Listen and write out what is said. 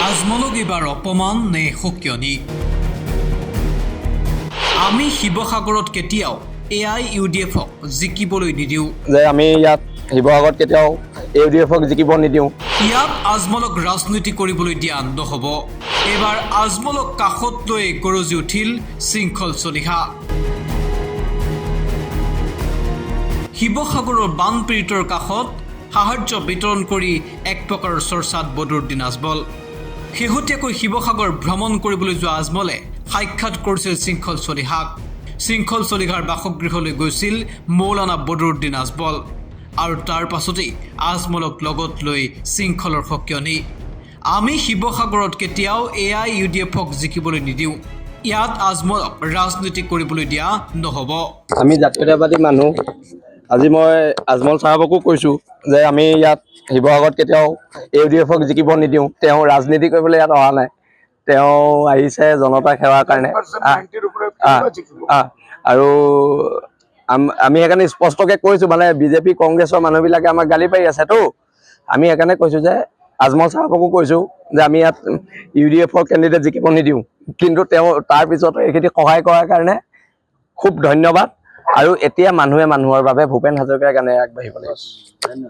আজমলক এবাৰ অপমান নে সকিয়নি আমি শিৱসাগৰত কেতিয়াও AIUDFক জিকিবলৈ নিদিওঁ যে আমি ইয়াত শিৱসাগৰত কেতিয়াও AIUDFক জিকিব নিদিওঁ ইয়াত আজমলক ৰাজনীতি কৰিবলৈ দিয়া নহ'ব এবাৰ আজমলক কাষত লৈ গৰজি উঠিল শৃংখল চলিহা শিৱসাগৰৰ বানপীড়িতৰ কাষত সাহায্য বিতৰণ কৰি এক প্ৰকাৰৰ চৰ্চাত বদৰুদ্দিন আজমল শেহতীয়াকৈ শিৱসাগৰ ভ্ৰমণ কৰিবলৈ যোৱা আজমলে সাক্ষাৎ কৰিছিল শৃংখল চলিহাক শৃংখল চলিহাৰ বাসগৃহলৈ গৈছিল মৌলানা বদৰুদ্দিন আজমল আৰু তাৰ পাছতেই আজমলক লগত লৈ শৃংখলৰ সকিয়নি আমি শিৱসাগৰত কেতিয়াও AIUDFক জিকিবলৈ নিদিওঁ ইয়াত আজমলক ৰাজনীতি কৰিবলৈ দিয়া নহ'ব আমি জাতীয়তাবাদী মানুহ আজি মই আজমল চাহাবকো কৈছোঁ যে আমি ইয়াত শিৱসাগৰত কেতিয়াও AIUDFক জিকিব নিদিওঁ তেওঁ ৰাজনীতি কৰিবলৈ ইয়াত অহা নাই তেওঁ আহিছে জনতা সেৱাৰ কাৰণে আৰু আমি সেইকাৰণে স্পষ্টকৈ কৈছোঁ মানে BJP কংগ্ৰেছৰ মানুহবিলাকে আমাক গালি পাৰি আছেতো আমি সেইকাৰণে কৈছোঁ যে আজমল চাহাবকো কৈছোঁ যে আমি ইয়াত UDFৰ কেণ্ডিডেট জিকিব নিদিওঁ কিন্তু তেওঁ তাৰপিছত এইখিনি সহায় কৰাৰ কাৰণে খুব ধন্যবাদ আৰু এতিয়া মানুহে মানুহৰ বাবে ভূপেন হাজৰিকাৰ গানে আগবাঢ়িব লাগিব